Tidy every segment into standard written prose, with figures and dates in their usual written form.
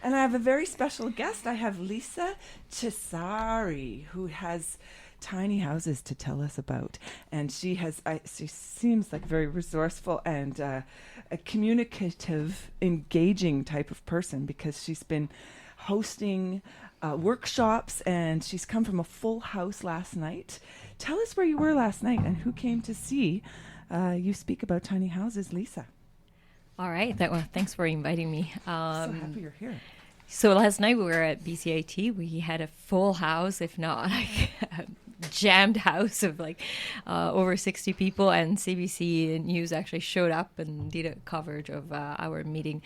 And I have a very special guest. I have Lisa Chessari, who has tiny houses to tell us about. And she seems like a very resourceful and a communicative, engaging type of person, because she's been hosting workshops, and she's come from a full house last night. Tell us where you were last night and who came to see you speak about tiny houses, Lisa. All right. Well, thanks for inviting me. So happy you're here. So last night we were at BCIT. We had a full house, if not like a jammed house of like over 60 people. And CBC News actually showed up and did a coverage of our meeting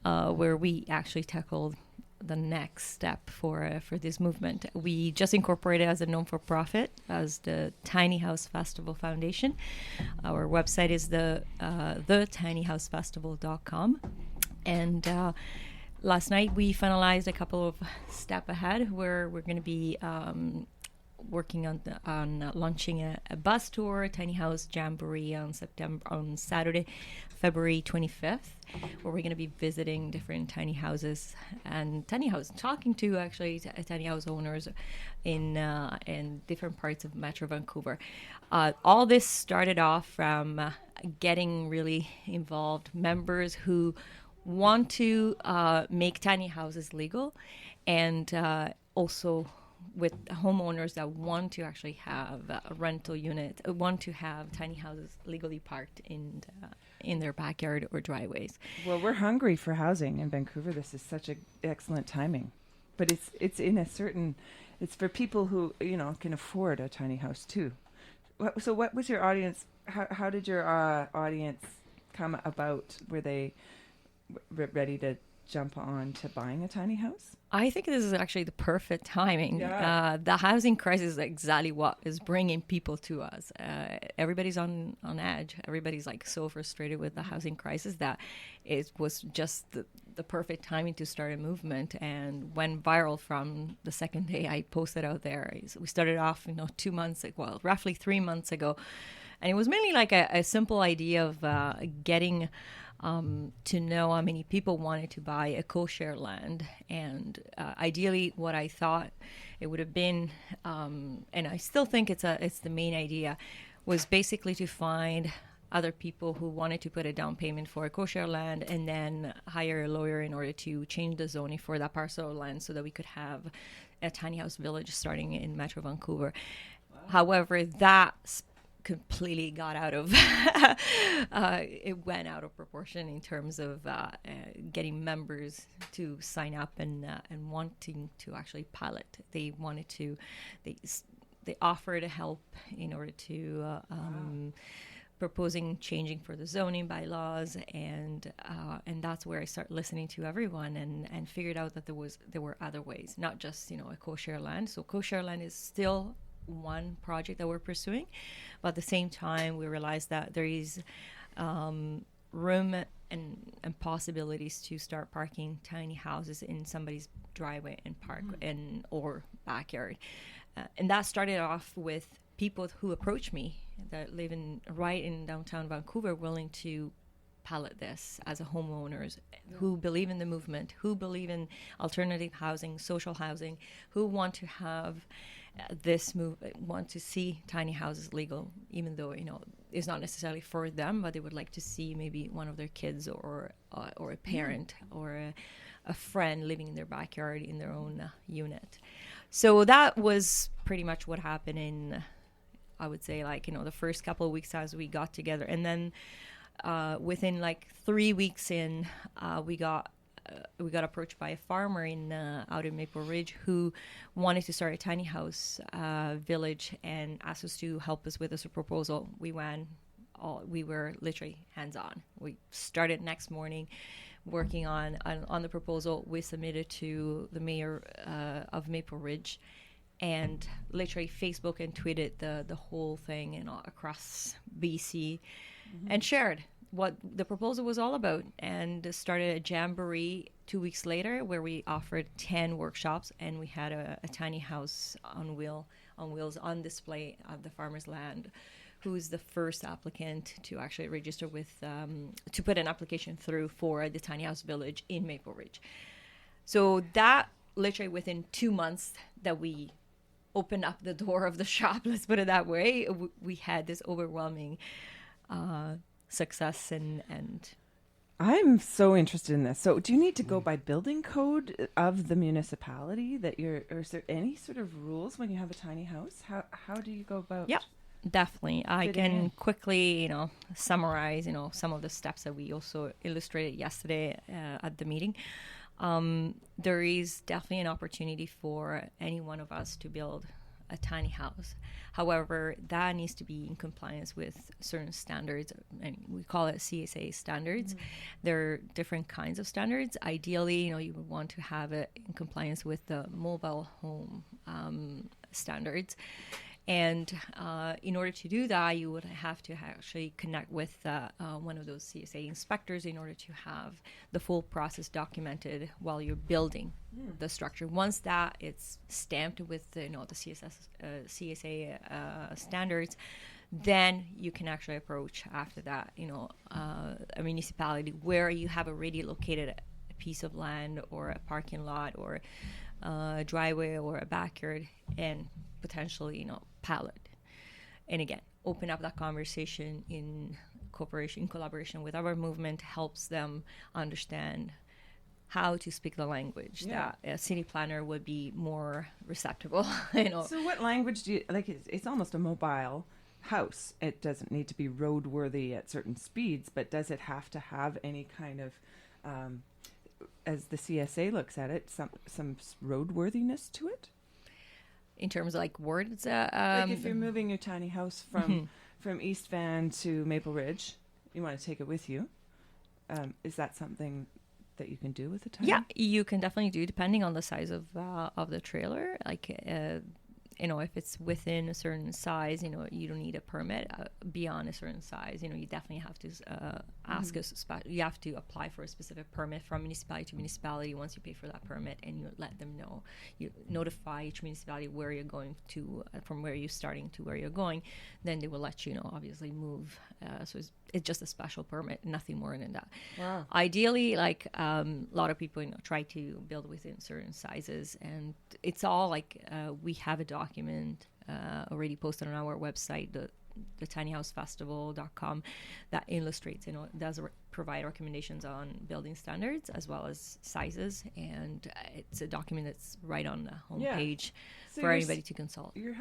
where we actually tackled the next step for this movement. We just incorporated as a non-for-profit as the Tiny House Festival Foundation. Our website is the tinyhousefestival.com. And last night we finalized a couple of steps ahead where we're going to be working on launching a bus tour, a tiny house jamboree on Saturday, February 25th, where we're going to be visiting different tiny houses and talking to actually tiny house owners in different parts of Metro Vancouver. All this started off from getting really involved members who want to make tiny houses legal, and also with homeowners that want to actually have a rental unit, want to have tiny houses legally parked in their backyard or driveways. Well, we're hungry for housing in Vancouver. This is such an excellent timing, but it's in a certain, it's for people who can afford a tiny house too. So, what was your audience? How did your audience come about? Were they ready to jump on to buying a tiny house? I think this is actually the perfect timing. Yeah. The housing crisis is exactly what is bringing people to us. Everybody's on edge. Everybody's like so frustrated with the housing crisis that it was just the perfect timing to start a movement, and went viral from the second day I posted out there. We started off, 2 months, roughly 3 months ago. And it was mainly like a simple idea of getting to know how many people wanted to buy a co-share land. And ideally what I thought it would have been, and I still think it's the main idea, was basically to find other people who wanted to put a down payment for a co-share land and then hire a lawyer in order to change the zoning for that parcel of land so that we could have a tiny house village starting in Metro Vancouver. Wow. However, that completely got out of it went out of proportion in terms of getting members to sign up and wanting to actually pilot. They wanted to, they offered help in order to proposing changing for the zoning bylaws, and that's where I started listening to everyone and figured out that there were other ways, not just a co-share land. So co-share land is still one project that we're pursuing, but at the same time we realized that there is room and possibilities to start parking tiny houses in somebody's driveway and park or backyard, and that started off with people who approached me that live right in downtown Vancouver, willing to pilot this as a homeowners who believe in the movement, who believe in alternative housing, social housing, who want to have want to see tiny houses legal, even though it's not necessarily for them, but they would like to see maybe one of their kids or a parent or a friend living in their backyard in their own unit. So that was pretty much what happened in, I would say, the first couple of weeks as we got together, and then within 3 weeks in, we got approached by a farmer out in Maple Ridge who wanted to start a tiny house village and asked us to help us with this proposal. We were literally hands-on. We started next morning working on the proposal. We submitted to the mayor of Maple Ridge, and literally Facebook and tweeted the whole thing across BC, and shared what the proposal was all about, and started a jamboree 2 weeks later where we offered 10 workshops, and we had a tiny house on wheels on display at the farmer's land, who's the first applicant to actually register with to put an application through for the tiny house village in Maple Ridge. So that literally within 2 months that we opened up the door of the shop, let's put it that way, we had this overwhelming success and I'm so interested in this. So, do you need to go by building code of the municipality that you're, or is there any sort of rules when you have a tiny house? How do you go about? yeah, definitely. I fitting can in? quickly, summarize, some of the steps that we also illustrated yesterday at the meeting. There is definitely an opportunity for any one of us to build a tiny house. However, that needs to be in compliance with certain standards, and we call it CSA standards. There are different kinds of standards. Ideally, you would want to have it in compliance with the mobile home standards. And in order to do that, you would have to actually connect with one of those CSA inspectors in order to have the full process documented while you're building the structure. Once that it's stamped with the CSA standards, then you can actually approach after that, a municipality where you have already located a piece of land or a parking lot or a driveway or a backyard, and potentially, pallet. And again, open up that conversation in collaboration with our movement helps them understand how to speak the language that a city planner would be more receptive. So what language do you, like, it's almost a mobile house. It doesn't need to be roadworthy at certain speeds, but does it have to have any kind of, as the CSA looks at it, some roadworthiness to it? In terms of like words, like if you're moving your tiny house from East Van to Maple Ridge, you want to take it with you. Is that something that you can do with a tiny? Yeah, you can definitely do, depending on the size of the trailer. Like, if it's within a certain size, you don't need a permit. Beyond a certain size, you definitely have to ask you have to apply for a specific permit from municipality to municipality. Once you pay for that permit and you let them know, you notify each municipality where you're going to, from where you're starting to where you're going, then they will let you know, obviously move. So it's just a special permit, nothing more than that. Wow. Ideally, like a lot of people, try to build within certain sizes, and it's all like we have a document already posted on our website, the tinyhousefestival.com, that illustrates, does provide recommendations on building standards as well as sizes, and it's a document that's right on the homepage for anybody to consult. You're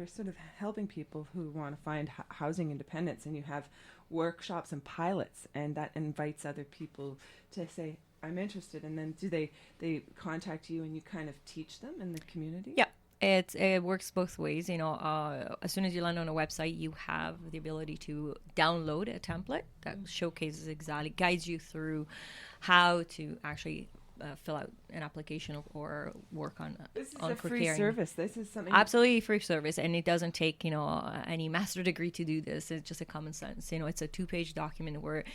sort of helping people who want to find housing independence, and you have workshops and pilots, and that invites other people to say, I'm interested, and then do they contact you and you kind of teach them in the community? Yeah. It works both ways. As soon as you land on a website, you have the ability to download a template that showcases exactly, guides you through how to actually fill out an application or work on this is on a preparing. Free service. This is something Absolutely free service, and it doesn't take any master degree to do this. It's just a common sense. It's a 2-page document where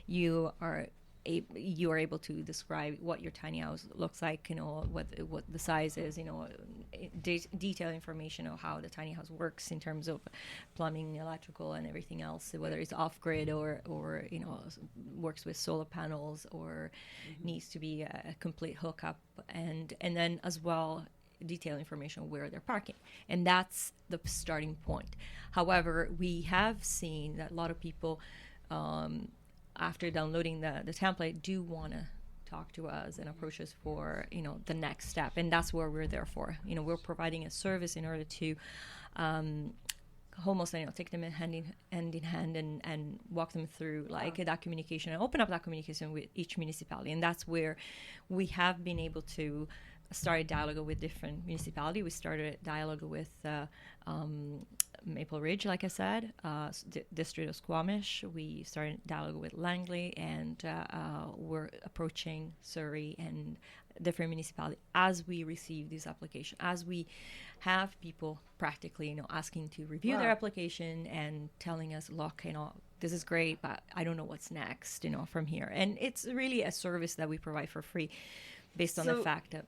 you are able to describe what your tiny house looks like, what the size is, detailed information of how the tiny house works in terms of plumbing, electrical, and everything else, whether it's off-grid or works with solar panels or needs to be a complete hookup, and then as well detailed information where they're parking. And that's the starting point. However, we have seen that a lot of people after downloading the template do want to talk to us and approach us for the next step, and that's where we're there for. We're providing a service in order to almost take them hand in hand and walk them through that communication and open up that communication with each municipality. And that's where we have been able to start a dialogue with different municipalities. We started a dialogue with Maple Ridge, like I said, District of Squamish. We started dialogue with Langley, and we're approaching Surrey and different municipalities as we receive this application, as we have people practically, asking to review their application and telling us, look, this is great, but I don't know what's next, from here. And it's really a service that we provide for free, based on the fact that,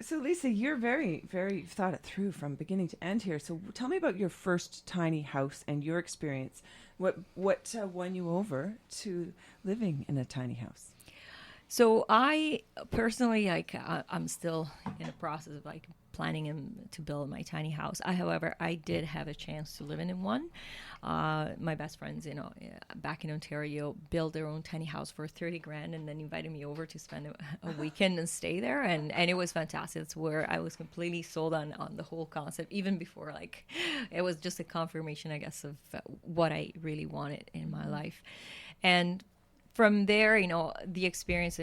So Lisa, you're very, very thought it through from beginning to end here. So tell me about your first tiny house and your experience. What won you over to living in a tiny house? So I personally, like, I'm still in the process of like planning to build my tiny house. However, I did have a chance to live in one. My best friends, back in Ontario, built their own tiny house for 30 grand and then invited me over to spend a weekend and stay there. And it was fantastic. It's where I was completely sold on the whole concept, even before, like, it was just a confirmation, I guess, of what I really wanted in my life. And from there, the experience,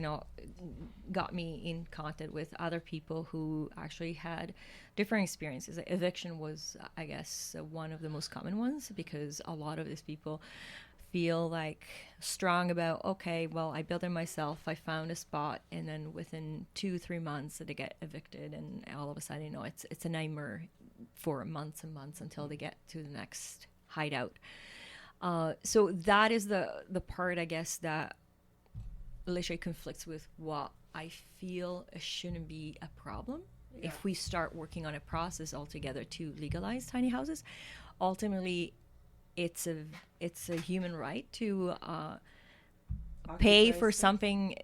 got me in contact with other people who actually had different experiences. Eviction was, I guess, one of the most common ones, because a lot of these people feel like strong about, okay, well, I built it myself, I found a spot, and then within 2-3 months they get evicted, and all of a sudden, it's a nightmare for months and months until they get to the next hideout. So that is the part, I guess, that literally conflicts with what I feel shouldn't be a problem. Yeah. If we start working on a process altogether to legalize tiny houses, ultimately, it's a human right to pay for something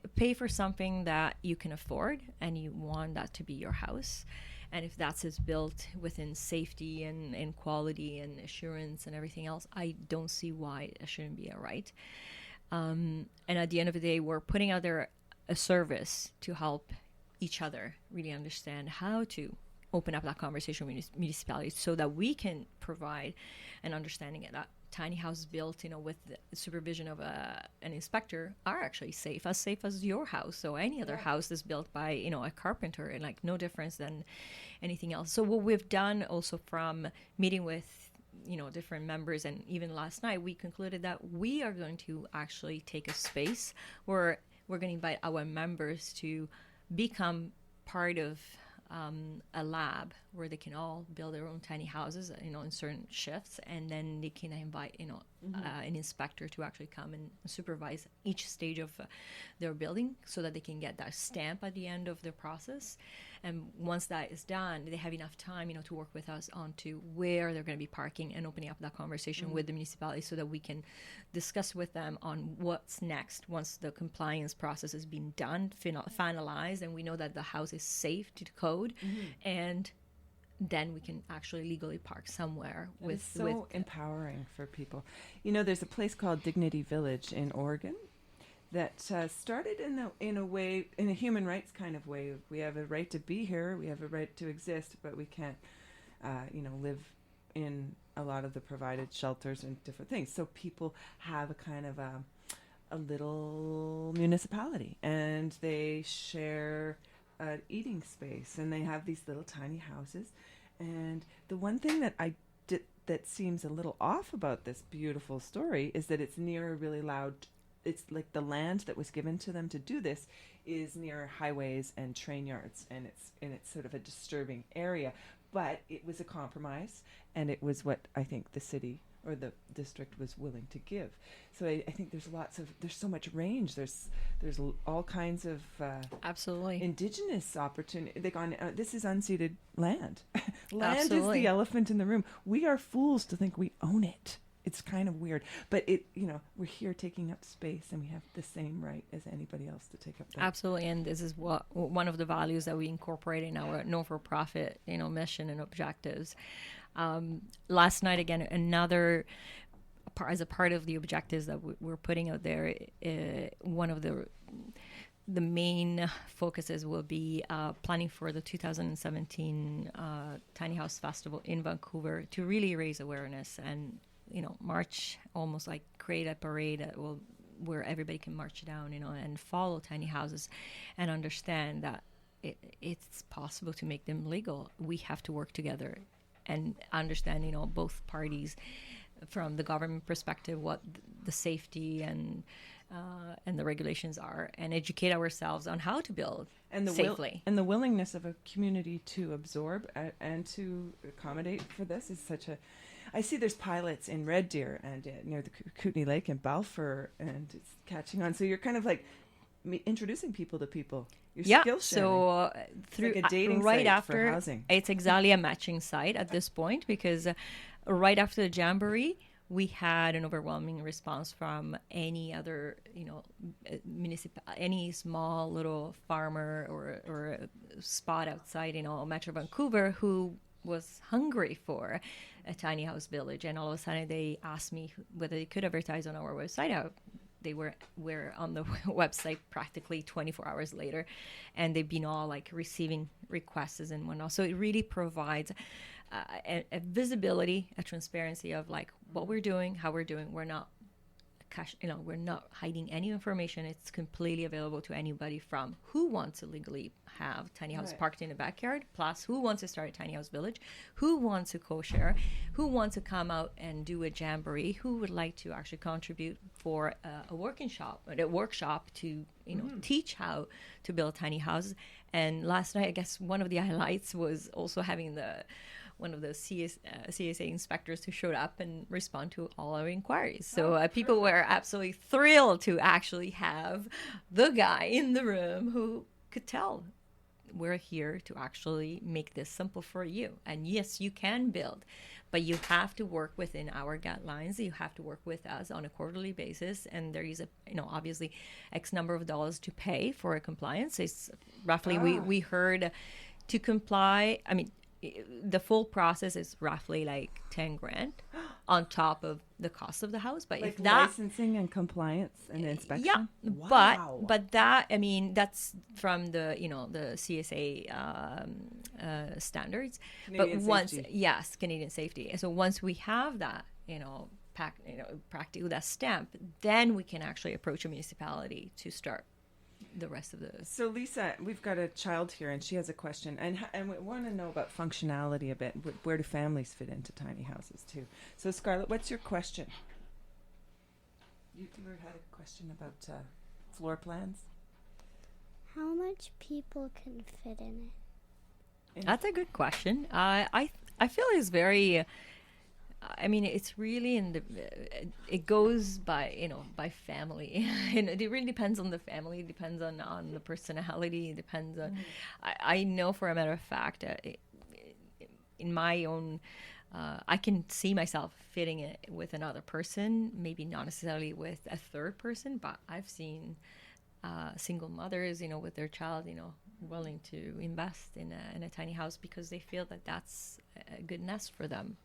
that you can afford, and you want that to be your house. And if that's built within safety and quality and assurance and everything else, I don't see why it shouldn't be a right. And at the end of the day, we're putting out there a service to help each other really understand how to open up that conversation with municipalities, so that we can provide an understanding of that tiny houses built, with the supervision of an inspector, are actually safe as your house. So any other house that's built by, a carpenter, and like no difference than anything else. So what we've done also, from meeting with, different members, and even last night, we concluded that we are going to actually take a space where we're going to invite our members to become part of a lab where they can all build their own tiny houses, in certain shifts, and then they can invite, an inspector to actually come and supervise each stage of their building, so that they can get that stamp at the end of their process. And once that is done, they have enough time, to work with us on to where they're going to be parking, and opening up that conversation with the municipality, so that we can discuss with them on what's next once the compliance process has been done, finalized, and we know that the house is safe to the code, and then we can actually legally park somewhere. It's so empowering for people. There's a place called Dignity Village in Oregon that started in a human rights kind of way. We have a right to be here, we have a right to exist, but we can't, live in a lot of the provided shelters and different things. So people have a kind of a little municipality, and they share an eating space, and they have these little tiny houses. And the one thing that that seems a little off about this beautiful story is that it's near a really loud, it's like the land that was given to them to do this is near highways and train yards, and it's sort of a disturbing area. But it was a compromise, and it was what I think the city or the district was willing to give. So I think there's so much range. There's all kinds of absolutely indigenous opportunity. This is unceded land. Land Absolutely. is the elephant in the room. We are fools to think we own it. It's kind of weird, but we're here taking up space, and we have the same right as anybody else to take up that. Absolutely, and this is one of the values that we incorporate in our non-for-profit, mission and objectives. Last night, again, another as a part of the objectives that we're putting out there, one of the main focuses will be planning for the 2017 Tiny House Festival in Vancouver, to really raise awareness and march, almost like create a parade where everybody can march down, and follow tiny houses, and understand that it's possible to make them legal. We have to work together and understand, both parties, from the government perspective, what the safety and the regulations are, and educate ourselves on how to build safely. And the willingness of a community to absorb and to accommodate for this is such a... I see there's pilots in Red Deer and near the Kootenay Lake in Balfour, and it's catching on. So you're kind of like introducing people to people. You're skill sharing. So through like a dating right site after for housing. It's exactly a matching site at this point, because right after the Jamboree, we had an overwhelming response from any other, any small little farmer or a spot outside, Metro Vancouver who was hungry for a tiny house village. And all of a sudden they asked me whether they could advertise on our website. They were on the website practically 24 hours later, and they've been all like receiving requests and whatnot. So it really provides a visibility, a transparency of like what we're doing, how we're doing. We're not we're not hiding any information. It's completely available to anybody, from who wants to legally have tiny house parked in the backyard, plus who wants to start a tiny house village, who wants to co-share, who wants to come out and do a jamboree, who would like to actually contribute for a workshop to teach how to build tiny houses. And last night, I guess one of the highlights was also having one of the CSA inspectors who showed up and respond to all our inquiries. So people were absolutely thrilled to actually have the guy in the room who could tell, we're here to actually make this simple for you. And yes, you can build, but you have to work within our guidelines. You have to work with us on a quarterly basis. And there is obviously X number of dollars to pay for a compliance. It's roughly, we heard to comply. I mean, the full process is roughly like 10 grand on top of the cost of the house. But like if that licensing and compliance and inspection. Yeah. Wow. But that, I mean, that's from the the CSA standards. Canadian but once safety. Yes, Canadian safety. And so once we have that, practically that stamp, then we can actually approach a municipality to start the rest of the. So Lisa, we've got a child here, and she has a question, and we want to know about functionality a bit. Where do families fit into tiny houses too? So Scarlett, what's your question? You had a question about floor plans. How much people can fit in it? That's a good question. I feel it's very. I mean, it's really it goes by, by family. And it really depends on the family. It depends on the personality. It depends on, I know for a matter of fact, in my own, I can see myself fitting it with another person, maybe not necessarily with a third person, but I've seen single mothers, with their child, willing to invest in a tiny house because they feel that that's a good nest for them.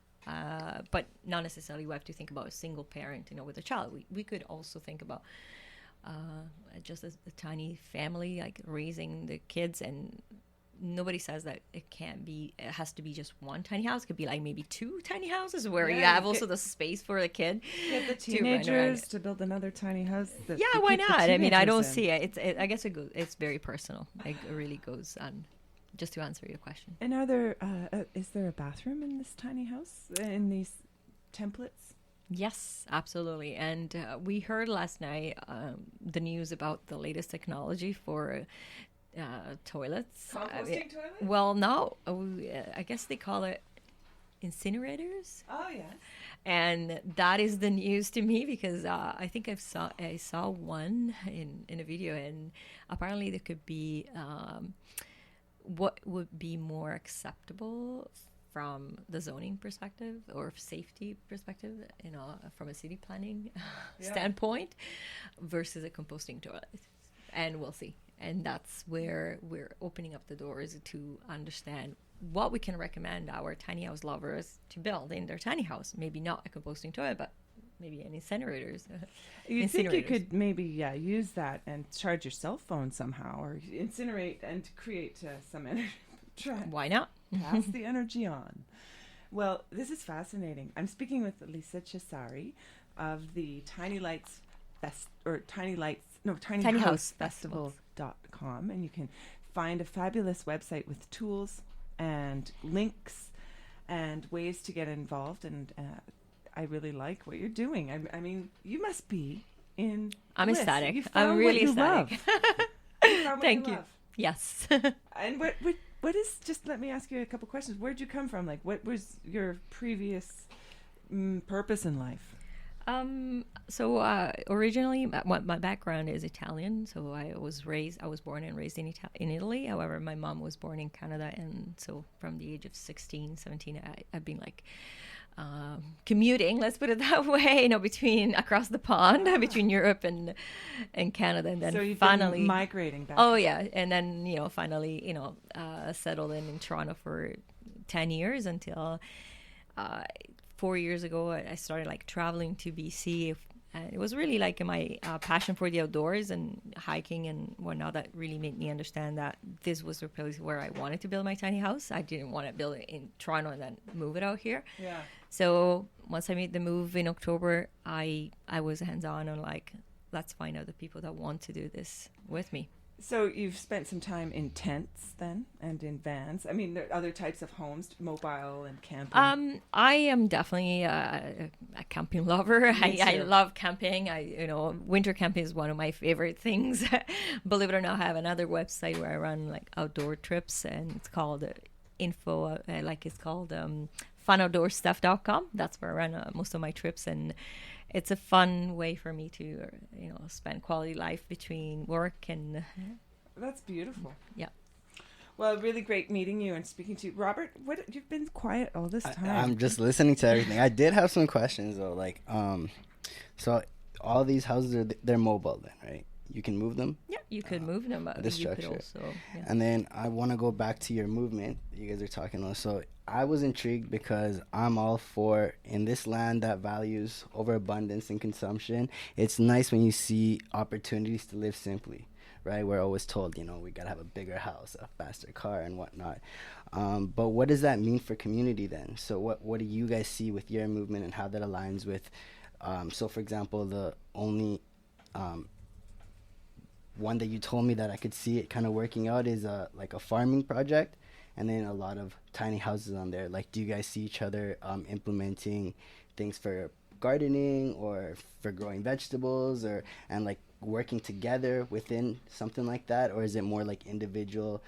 But not necessarily we have to think about a single parent, with a child. We could also think about just a tiny family, like raising the kids. And nobody says that it has to be just one tiny house. It could be like maybe two tiny houses where you have also the space for the kid. Get the teenagers to build another tiny house. Why not? I mean, I don't see it. I guess it's very personal. It really goes on. Just to answer your question. And is there a bathroom in this tiny house, in these templates? Yes, absolutely. And we heard last night the news about the latest technology for toilets. Composting toilets? Well, no. I guess they call it incinerators. Oh, yes. And that is the news to me because I think I saw one in a video, and apparently there could be what would be more acceptable from the zoning perspective or safety perspective, from a city planning standpoint versus a composting toilet. And we'll see. And that's where we're opening up the doors to understand what we can recommend our tiny house lovers to build in their tiny house. Maybe not a composting toilet, but maybe an incinerators. You think you could maybe use that and charge your cell phone somehow, or incinerate and create some energy. Why not? Pass the energy on. Well, this is fascinating. I'm speaking with Lisa Chessari of the Tiny House Festival.com, and you can find a fabulous website with tools and links and ways to get involved. And I really like what you're doing. I mean, you must be in. I'm bliss. ecstatic. I'm really ecstatic. Thank you. Love. Yes. And what is? Just let me ask you a couple questions. Where'd you come from? Like, what was your previous purpose in life? Originally, my background is Italian. So I was born and raised in Italy. However, my mom was born in Canada. And so from the age of 16, 17, I've been like commuting, let's put it that way, between across the pond, between Europe and Canada. And then So you've finally been migrating back. Oh yeah. And then, finally, settled in Toronto for 10 years until 4 years ago, I started like traveling to BC. It was really like my passion for the outdoors and hiking and whatnot that really made me understand that this was the place where I wanted to build my tiny house. I didn't want to build it in Toronto and then move it out here. Yeah. So once I made the move in October, I was hands-on and like, let's find out the people that want to do this with me. So you've spent some time in tents then and in vans. I mean, there are other types of homes, mobile and camping. I am definitely a camping lover. I love camping. Winter camping is one of my favorite things. Believe it or not, I have another website where I run like outdoor trips, and it's called funoutdoorstuff.com. That's where I run most of my trips, and it's a fun way for me to, spend quality life between work and. That's beautiful. Yeah. Well, really great meeting you and speaking to you. Robert, you've been quiet all this time. I'm just listening to everything. I did have some questions though, like, so all these houses they're mobile then, right? You can move them? Yeah, you could move them, but the you structure. could also. Yeah. And then I want to go back to your movement you guys are talking about. So I was intrigued because I'm all for, in this land that values overabundance and consumption, it's nice when you see opportunities to live simply, right? We're always told, we got to have a bigger house, a faster car and whatnot. But what does that mean for community then? So what do you guys see with your movement and how that aligns with, so for example, the only one that you told me that I could see it kind of working out is like a farming project, and then a lot of tiny houses on there. Like, do you guys see each other implementing things for gardening or for growing vegetables and like working together within something like that? Or is it more like individual,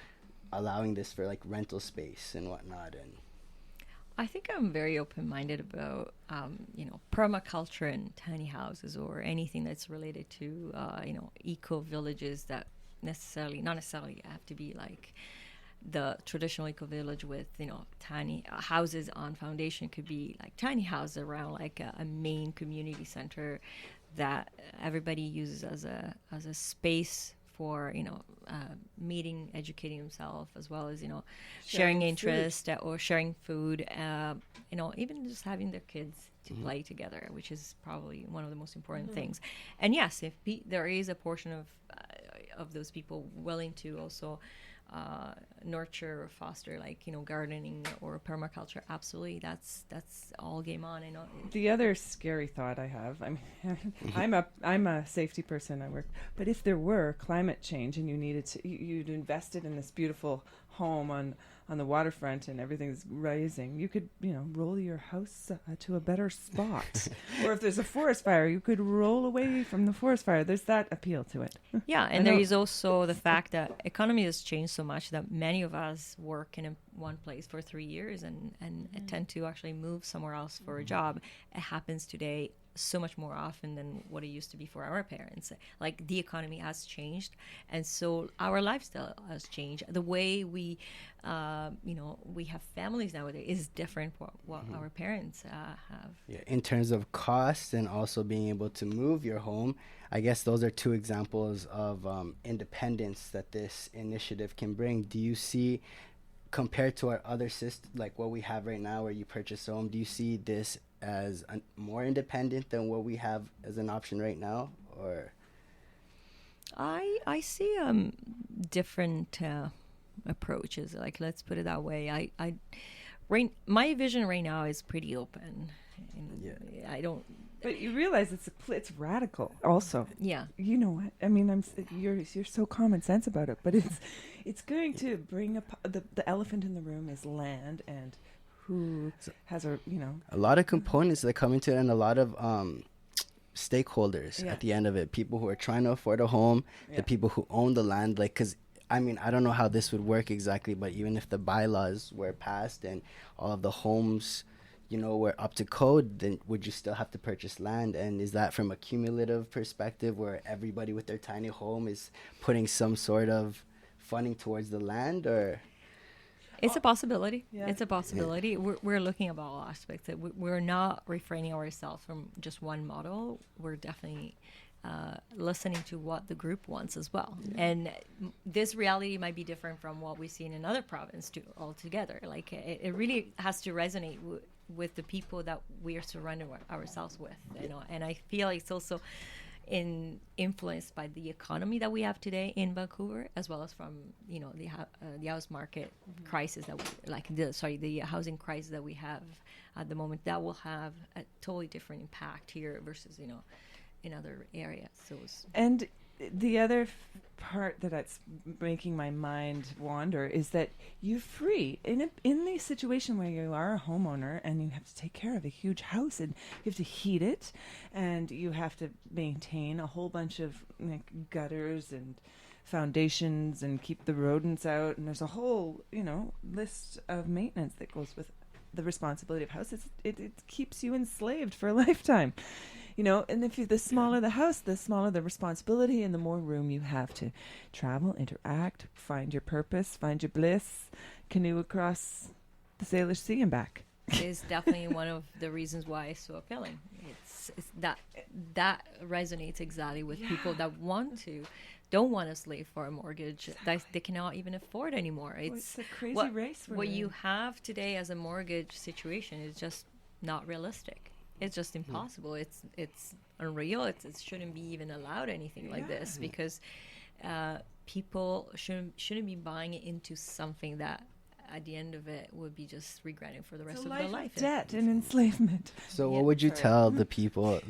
allowing this for like rental space and whatnot? And I think I'm very open-minded about, permaculture and tiny houses or anything that's related to, eco-villages that not necessarily have to be like the traditional eco-village with, tiny houses on foundation. Could be like tiny houses around like a main community center that everybody uses as a space for meeting, educating themselves, as well as sharing interest or sharing food, even just having their kids to play together, which is probably one of the most important things. And yes, if there is a portion of those people willing to also nurture or foster gardening or permaculture, absolutely, that's all game on. The other scary thought I have, I mean, I'm a safety person, I work, but if there were climate change and you'd invested in this beautiful home on the waterfront and everything's rising, you could roll your house to a better spot. Or if there's a forest fire, you could roll away from the forest fire. There's that appeal to it. Yeah, and there is also the fact that economy has changed so much that many of us work in one place for 3 years and tend to actually move somewhere else for a job. It happens today so much more often than what it used to be for our parents. Like, the economy has changed, and so our lifestyle has changed. The way we have families nowadays is different from what our parents have. Yeah, in terms of cost and also being able to move your home, I guess those are two examples of independence that this initiative can bring. Do you see, compared to our other system, like what we have right now where you purchase a home, do you see this as more independent than what we have as an option right now? Or I see different approaches, like, let's put it that way. My vision right now is pretty open, and I don't. But you realize it's radical also. Yeah. You know what? I mean, you're so common sense about it, but it's going to bring the elephant in the room is land, and who has a lot of components that come into it, and a lot of stakeholders at the end of it. People who are trying to afford a home, the people who own the land, like, because I mean, I don't know how this would work exactly, but even if the bylaws were passed and all of the homes, we're up to code, then would you still have to purchase land? And is that from a cumulative perspective where everybody with their tiny home is putting some sort of funding towards the land, or? It's a possibility. Yeah. It's a possibility. Yeah. We're looking at all aspects. We're not refraining ourselves from just one model. We're definitely listening to what the group wants as well. Yeah. And this reality might be different from what we see in another province too, altogether. Like it really has to resonate with the people that we are surrounding ourselves with. And I feel like it's also influenced by the economy that we have today in Vancouver, as well as from the house market crisis that the housing crisis that we have at the moment. That will have a totally different impact here versus in other areas. And the other part that's making my mind wander is that you're free in the situation where you are a homeowner and you have to take care of a huge house, and you have to heat it, and you have to maintain a whole bunch of gutters and foundations and keep the rodents out, and there's a whole list of maintenance that goes with the responsibility of houses. It keeps you enslaved for a lifetime. And if the smaller the house, the smaller the responsibility, and the more room you have to travel, interact, find your purpose, find your bliss, canoe across the Salish Sea and back. It is definitely one of the reasons why it's so appealing. It's that resonates exactly with people that don't want to slave for a mortgage that they cannot even afford anymore. It's a crazy race. What you have today as a mortgage situation is just not realistic. It's just impossible. It's unreal. It shouldn't be even allowed anything like this, because people shouldn't be buying into something that at the end of it would be just regretting for the rest of their life. Debt and enslavement. So what would you tell the people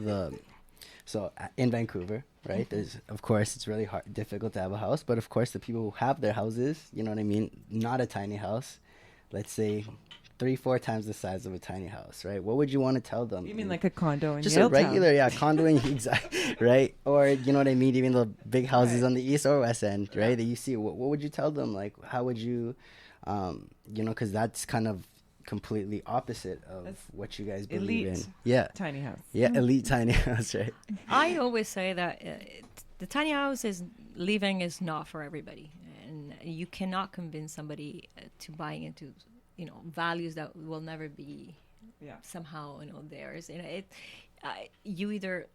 in Vancouver, right? There's, of course, it's really difficult to have a house, but of course the people who have their houses, not a tiny house, let's say 3-4 times the size of a tiny house, right? What would you want to tell them? You mean like a condo in just Yaletown? A regular, condo in exactly, right? Or even the big houses on the east or west end, right? That you see. What would you tell them? Like, how would you, because that's kind of completely opposite of what you guys believe in. Yeah, tiny house. Yeah, elite tiny house, right? I always say that the tiny house living is not for everybody, and you cannot convince somebody to buy into values that will never be somehow theirs. You either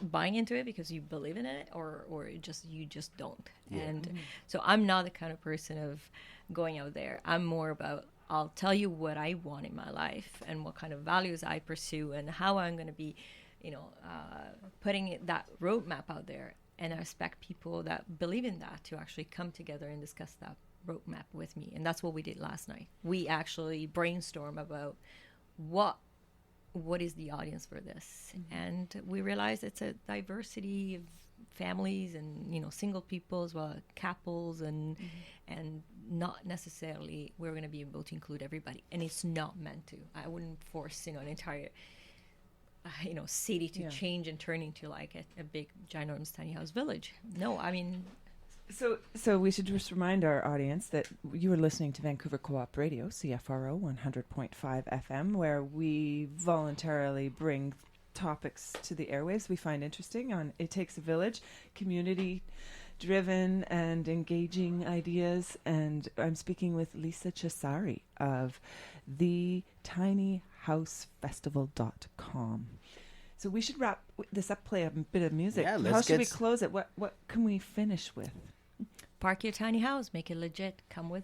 buying into it because you believe in it, or you just don't. And so I'm not the kind of person of going out there. I'm more about, I'll tell you what I want in my life and what kind of values I pursue and how I'm going to be putting that roadmap out there, and I expect people that believe in that to actually come together and discuss that roadmap with me. And that's what we did last night. We actually brainstormed about what is the audience for this, and we realized it's a diversity of families and single people as well as couples, and not necessarily we're going to be able to include everybody, and it's not meant to. I wouldn't force an entire city to change and turn into like a big ginormous tiny house village. No, I mean. So we should just remind our audience that you are listening to Vancouver Co-op Radio, CFRO 100.5 FM, where we voluntarily bring topics to the airwaves we find interesting on It Takes a Village, community-driven and engaging ideas. And I'm speaking with Laslzo Chessari of thetinyhousefestival.com. So we should wrap this up, play a bit of music. Yeah, How should we close it? What can we finish with? Park your tiny house, make it legit, come with